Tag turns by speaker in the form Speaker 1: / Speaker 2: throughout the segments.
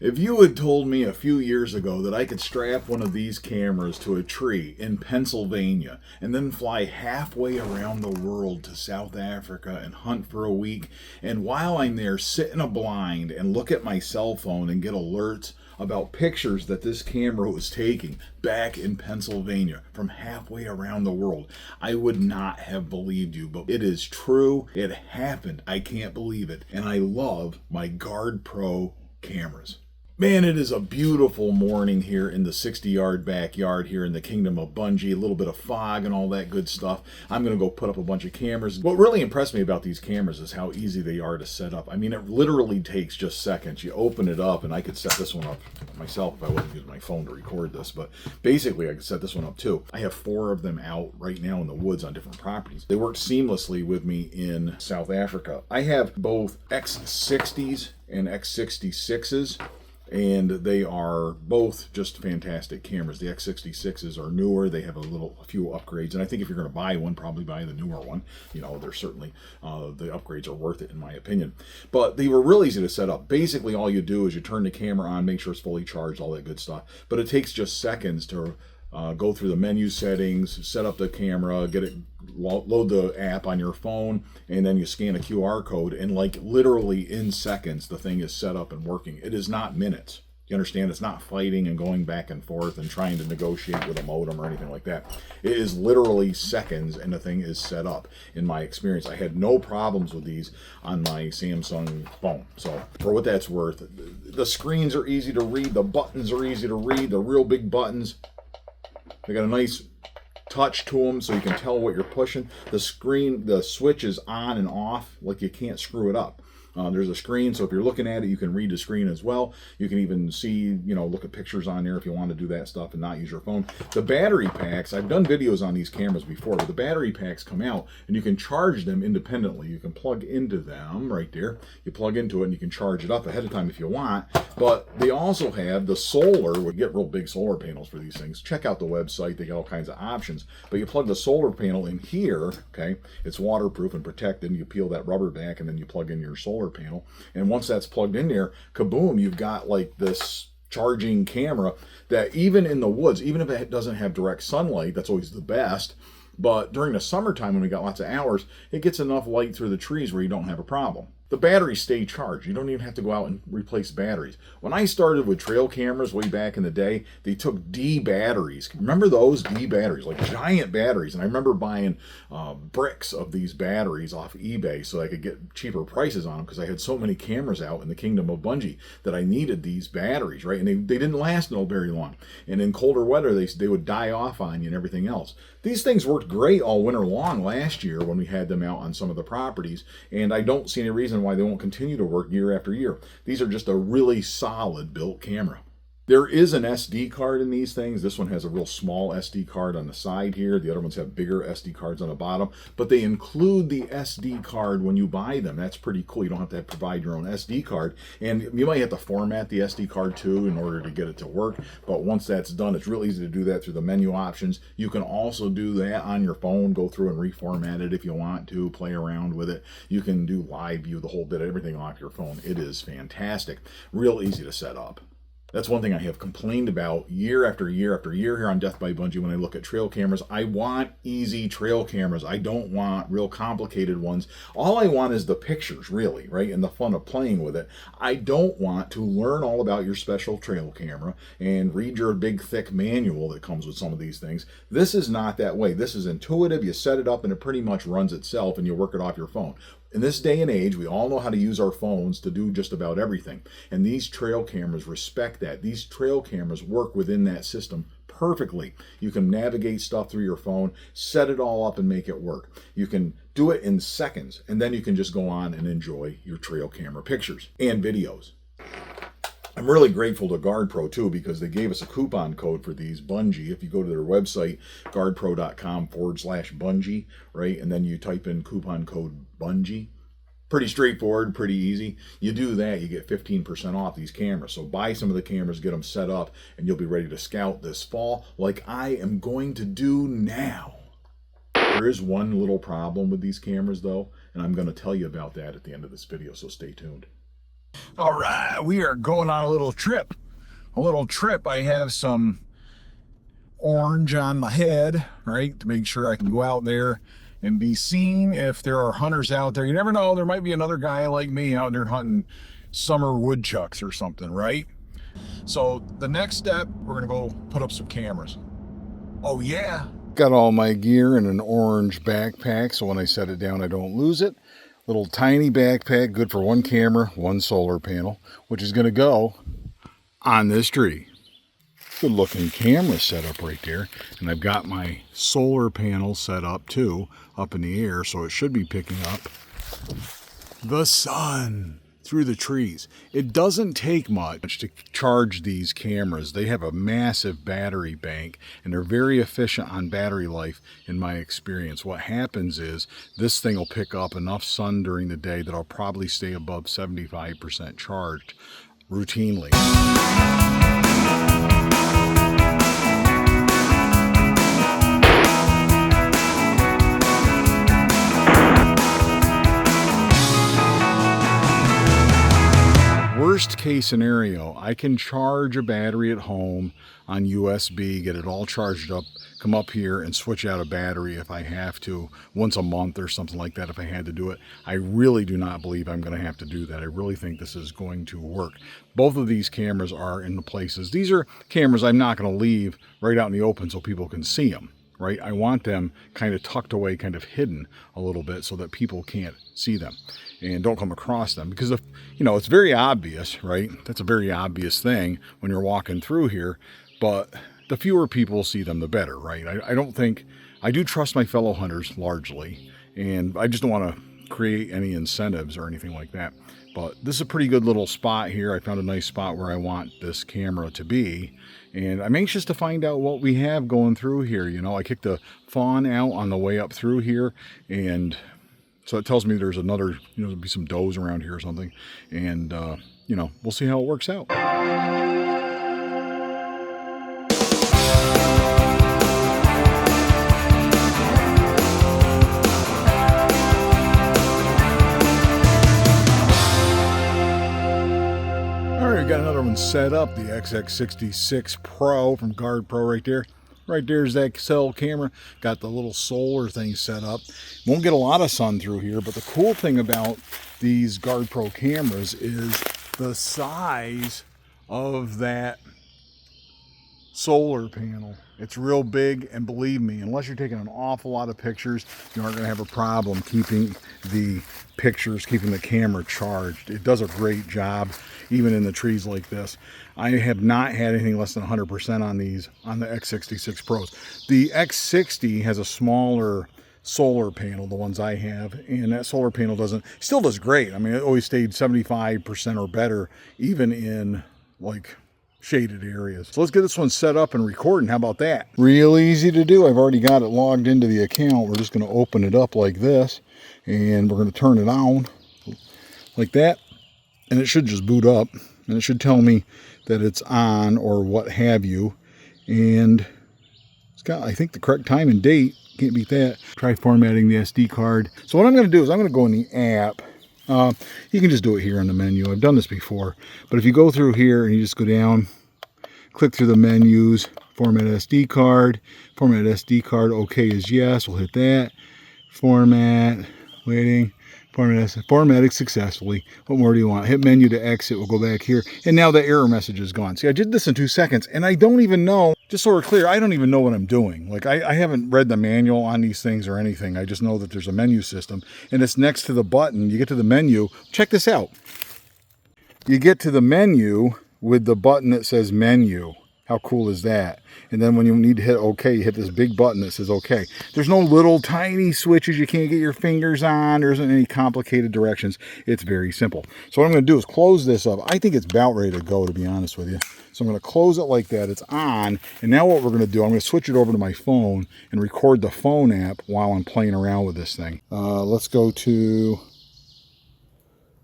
Speaker 1: If you had told me a few years ago that I could strap one of these cameras to a tree in Pennsylvania and then fly halfway around the world to South Africa and hunt for a week, and while I'm there sit in a blind and look at my cell phone and get alerts about pictures that this camera was taking back in Pennsylvania from halfway around the world, I would not have believed you, but it is true. It happened. I can't believe it. And I love my Guard Pro cameras. Man, it is a beautiful morning here in the 60-yard backyard here in the kingdom of Bunjie. A little bit of fog and all that good stuff. I'm going to go put up a bunch of cameras. What really impressed me about these cameras is how easy they are to set up. I mean, it literally takes just seconds. You open it up, and I could set this one up myself if I wasn't using my phone to record this, but basically I could set this one up too. I have 4 of them out right now in the woods on different properties. They work seamlessly with me in South Africa. I have both X60s and X66s. And they are both just fantastic cameras. The X66s are newer. They have a few upgrades. And I think if you're going to buy one, probably buy the newer one. You know, they're certainly, the upgrades are worth it in my opinion. But they were real easy to set up. Basically, all you do is you turn the camera on, make sure it's fully charged, all that good stuff. But it takes just seconds to go through the menu settings, set up the camera, get it, load the app on your phone, and then you scan a QR code, and like literally in seconds the thing is set up and working. It is not minutes. You understand? It's not fighting and going back and forth and trying to negotiate with a modem or anything like that. It is literally seconds and the thing is set up. In my experience, I had no problems with these on my Samsung phone. So for what that's worth, the screens are easy to read, the buttons are easy to read, the real big buttons. They got a nice touch to them so you can tell what you're pushing. The switch is on and off, like you can't screw it up. There's a screen, so if you're looking at it, you can read the screen as well. You can even see, look at pictures on there if you want to do that stuff and not use your phone. The battery packs, I've done videos on these cameras before, but the battery packs come out and you can charge them independently. You can plug into them right there. You plug into it and you can charge it up ahead of time if you want. But they also have the solar. We get real big solar panels for these things. Check out the website. They got all kinds of options. But you plug the solar panel in here, okay? It's waterproof and protected. And you peel that rubber back and then you plug in your solar panel, and once that's plugged in there, kaboom, you've got like this charging camera that even in the woods, even if it doesn't have direct sunlight, that's always the best, but during the summertime when we got lots of hours, it gets enough light through the trees where you don't have a problem. The batteries stay charged. You don't even have to go out and replace batteries. When I started with trail cameras way back in the day, they took D batteries. Remember those D batteries, like giant batteries? And I remember buying bricks of these batteries off eBay so I could get cheaper prices on them because I had so many cameras out in the kingdom of Bunjie that I needed these batteries, right? And they didn't last no very long. And in colder weather, they would die off on you and everything else. These things worked great all winter long last year when we had them out on some of the properties, and I don't see any reason why they won't continue to work year after year. These are just a really solid built camera. There is an SD card in these things. This one has a real small SD card on the side here. The other ones have bigger SD cards on the bottom, but they include the SD card when you buy them. That's pretty cool. You don't have to provide your own SD card, and you might have to format the SD card too in order to get it to work, but once that's done, it's real easy to do that through the menu options. You can also do that on your phone, go through and reformat it if you want to, play around with it. You can do live view, the whole bit, everything off your phone. It is fantastic. Real easy to set up. That's one thing I have complained about year after year after year here on Death by Bunjie when I look at trail cameras. I want easy trail cameras. I don't want real complicated ones. All I want is the pictures, really, right, and the fun of playing with it. I don't want to learn all about your special trail camera and read your big, thick manual that comes with some of these things. This is not that way. This is intuitive. You set it up and it pretty much runs itself and you work it off your phone. In this day and age, we all know how to use our phones to do just about everything. And these trail cameras respect that. These trail cameras work within that system perfectly. You can navigate stuff through your phone, set it all up and make it work. You can do it in seconds, and then you can just go on and enjoy your trail camera pictures and videos. I'm really grateful to Guard Pro too because they gave us a coupon code for these, Bunjie. If you go to their website, guardpro.com/Bunjie, right, and then you type in coupon code Bunjie. Pretty straightforward, pretty easy. You do that, you get 15% off these cameras. So buy some of the cameras, get them set up, and you'll be ready to scout this fall like I am going to do now. There is one little problem with these cameras though, and I'm going to tell you about that at the end of this video, so stay tuned. All right, we are going on a little trip. I have some orange on my head, right, to make sure I can go out there and be seen if there are hunters out there. You never know, there might be another guy like me out there hunting summer woodchucks or something, right? So the next step, we're gonna go put up some cameras. Oh yeah. Got all my gear in an orange backpack, so when I set it down, I don't lose it. Little tiny backpack, good for one camera, one solar panel, which is gonna go on this tree. Good looking camera setup right there. And I've got my solar panel set up too, up in the air, so it should be picking up the sun through the trees. It doesn't take much to charge these cameras. They have a massive battery bank and they're very efficient on battery life in my experience. What happens is this thing will pick up enough sun during the day that I'll probably stay above 75% charged routinely. Worst case scenario, I can charge a battery at home on USB, get it all charged up, come up here and switch out a battery if I have to, once a month or something like that if I had to do it. I really do not believe I'm going to have to do that. I really think this is going to work. Both of these cameras are in the places. These are cameras I'm not going to leave right out in the open so people can see them. Right? I want them kind of tucked away, kind of hidden a little bit so that people can't see them and don't come across them, because if, you know, it's very obvious, right? That's a very obvious thing when you're walking through here, but the fewer people see them, the better, right? I don't think, I do trust my fellow hunters largely, and I just don't want to create any incentives or anything like that. But this is a pretty good little spot here. I found a nice spot where I want this camera to be. And I'm anxious to find out what we have going through here. You know, I kicked the fawn out on the way up through here. And so it tells me there's another, you know, there'll be some does around here or something. And, you know, we'll see how it works out. Got another one set up, the XX66 Pro from Guard Pro right there. Right there's that cell camera. Got the little solar thing set up. Won't get a lot of sun through here, but the cool thing about these Guard Pro cameras is the size of that solar panel. It's real big, and believe me, unless you're taking an awful lot of pictures, you aren't going to have a problem keeping the pictures, keeping the camera charged. It does a great job, even in the trees like this. I have not had anything less than 100% on these, on the X66 Pros. The X60 has a smaller solar panel, the ones I have, and that solar panel still does great. I mean, it always stayed 75% or better, even in like shaded areas. So let's get this one set up and recording. How about that? Real easy to do. I've already got it logged into the account. We're just going to open it up like this, and we're going to turn it on like that, and it should just boot up, and it should tell me that it's on or what have you. And it's got, I think, the correct time and date. Can't beat that. Try formatting the SD card. So what I'm going to do is I'm going to go in the app. You can just do it here on the menu. I've done this before, but if you go through here and you just go down, click through the menus, format SD card, okay is yes, we'll hit that, format, waiting, formatted successfully. What more do you want? Hit menu to exit, we'll go back here, and now the error message is gone. See, I did this in 2 seconds, and I don't even know, just so we're clear, I don't even know what I'm doing. Like, I haven't read the manual on these things or anything. I just know that there's a menu system, and it's next to the button. You get to the menu, check this out. You get to the menu with the button that says menu. How cool is that? And then when you need to hit OK, you hit this big button that says OK. There's no little tiny switches you can't get your fingers on. There isn't any complicated directions. It's very simple. So what I'm going to do is close this up. I think it's about ready to go, to be honest with you. So I'm going to close it like that. It's on. And now what we're going to do, I'm going to switch it over to my phone and record the phone app while I'm playing around with this thing. Let's go to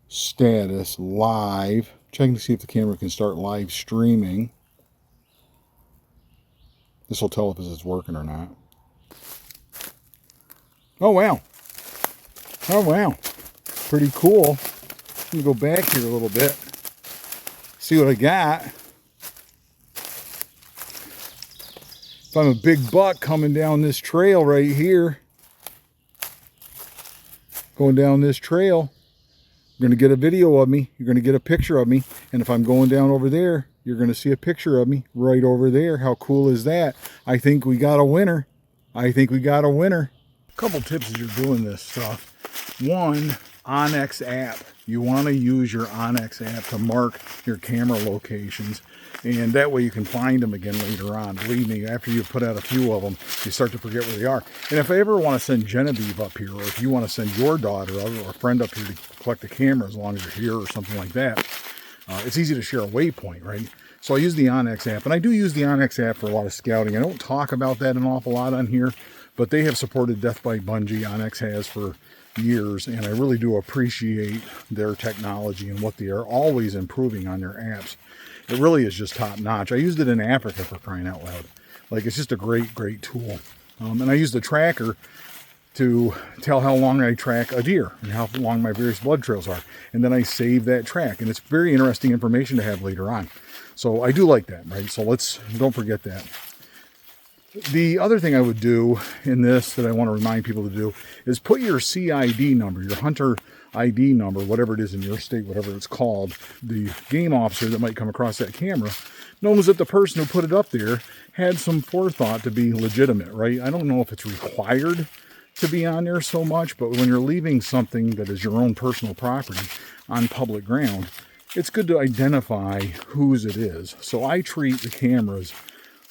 Speaker 1: status, live. Checking to see if the camera can start live streaming. This will tell if it's working or not. Oh, wow. Oh, wow. Pretty cool. Let me go back here a little bit.
Speaker 2: See what I got. If I'm a big buck coming down this trail right here, going down this trail, you're going to get a video of me. You're going to get a picture of me. And if I'm going down over there, you're going to see a picture of me right over there. How cool is that? I think we got a winner. I think we got a winner. Couple tips as you're doing this stuff. One, OnX app. You want to use your OnX app to mark your camera locations, and that way you can find them again later on. Believe me, after you put out a few of them, you start to forget where they are. And if I ever want to send Genevieve up here, or if you want to send your daughter or a friend up here to collect the camera as long as you're here or something like that, it's easy to share a waypoint, right? So I use the OnX app, and I do use the OnX app for a lot of scouting. I don't talk about that an awful lot on here, but they have supported Death by Bunjie. OnX has for years, and I really do appreciate their technology and what they are always improving on their apps. It really is just top notch. I used it in Africa, for crying out loud. Like, it's just a great tool. And I use the tracker to tell how long I track a deer and how long my various blood trails are. And then I save that track, and it's very interesting information to have later on. So I do like that, right? So don't forget that. The other thing I would do in this that I want to remind people to do is put your CID number, your hunter ID number, whatever it is in your state, whatever it's called. The game officer that might come across that camera knows that the person who put it up there had some forethought to be legitimate, right? I don't know if it's required to be on there so much, but when you're leaving something that is your own personal property on public ground, it's good to identify whose it is. So I treat the cameras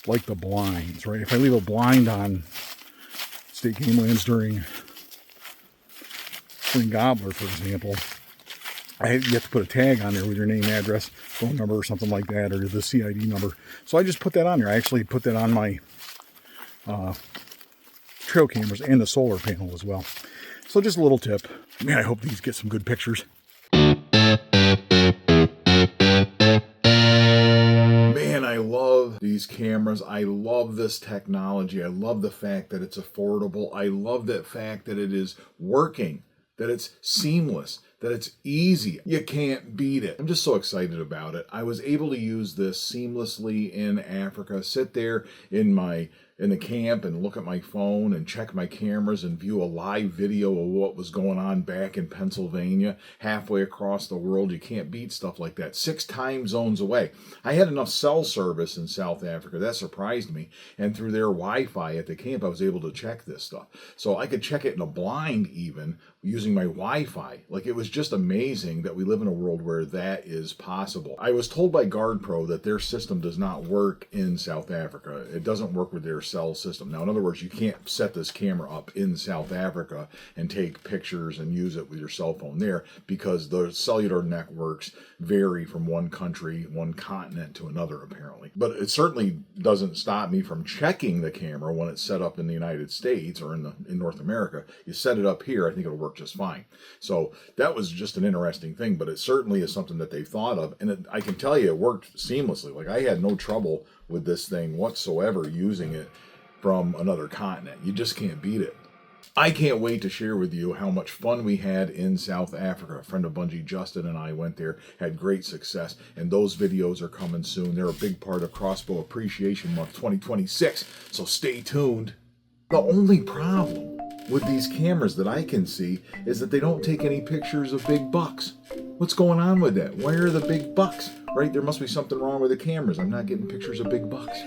Speaker 2: like the blinds, right? If I leave a blind on state game lands during spring gobbler, for example, you have to put a tag on there with your name, address, phone number, or something like that, or the CID number. So I just put that on there. I actually put that on my trail cameras and the solar panel as well. So just a little tip. Man, I hope these get some good pictures.
Speaker 1: I love these cameras. I love this technology. I love the fact that it's affordable. I love the fact that it is working, that it's seamless, that it's easy. You can't beat it. I'm just so excited about it. I was able to use this seamlessly in Africa, sit there in the camp and look at my phone and check my cameras and view a live video of what was going on back in Pennsylvania, halfway across the world. You can't beat stuff like that. 6 time zones away. I had enough cell service in South Africa. That surprised me. And through their Wi-Fi at the camp, I was able to check this stuff. So I could check it in a blind even using my Wi-Fi. Like, it was just amazing that we live in a world where that is possible. I was told by GuardPro that their system does not work in South Africa. It doesn't work with their cell system. Now, in other words, you can't set this camera up in South Africa and take pictures and use it with your cell phone there, because the cellular networks vary from one country, one continent to another, apparently. But it certainly doesn't stop me from checking the camera when it's set up in the United States or in North America. You set it up here, I think it'll work just fine. So that was just an interesting thing, but it certainly is something that they've thought of, and I can tell you it worked seamlessly. Like, I had no trouble with this thing whatsoever using it from another continent. You just can't beat it. I can't wait to share with you how much fun we had in South Africa. A friend of Bunjie, Justin, and I went there, had great success, and those videos are coming soon. They're a big part of Crossbow Appreciation Month 2026, so stay tuned. The only problem with these cameras that I can see is that they don't take any pictures of big bucks. What's going on with that? Where are the big bucks? Right? There must be something wrong with the cameras. I'm not getting pictures of big bucks.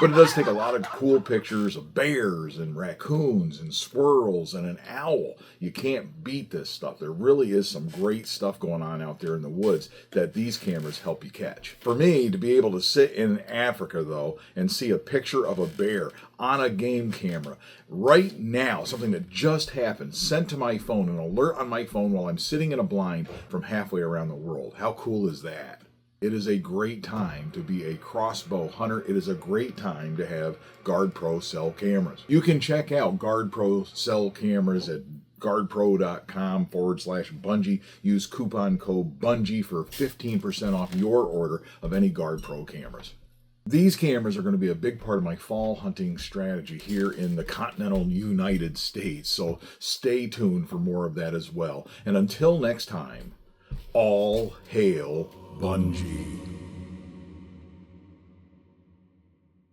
Speaker 1: But it does take a lot of cool pictures of bears and raccoons and squirrels and an owl. You can't beat this stuff. There really is some great stuff going on out there in the woods that these cameras help you catch. For me, to be able to sit in Africa, though, and see a picture of a bear on a game camera right now, something that just happened, sent to my phone, an alert on my phone while I'm sitting in a blind from halfway around the world. How cool is that? It is a great time to be a crossbow hunter. It is a great time to have GuardPro cell cameras. You can check out GuardPro cell cameras at guardpro.com/Bunjie. Use coupon code Bunjie for 15% off your order of any GuardPro cameras. These cameras are going to be a big part of my fall hunting strategy here in the continental United States, so stay tuned for more of that as well. And until next time, All hail Bunjie.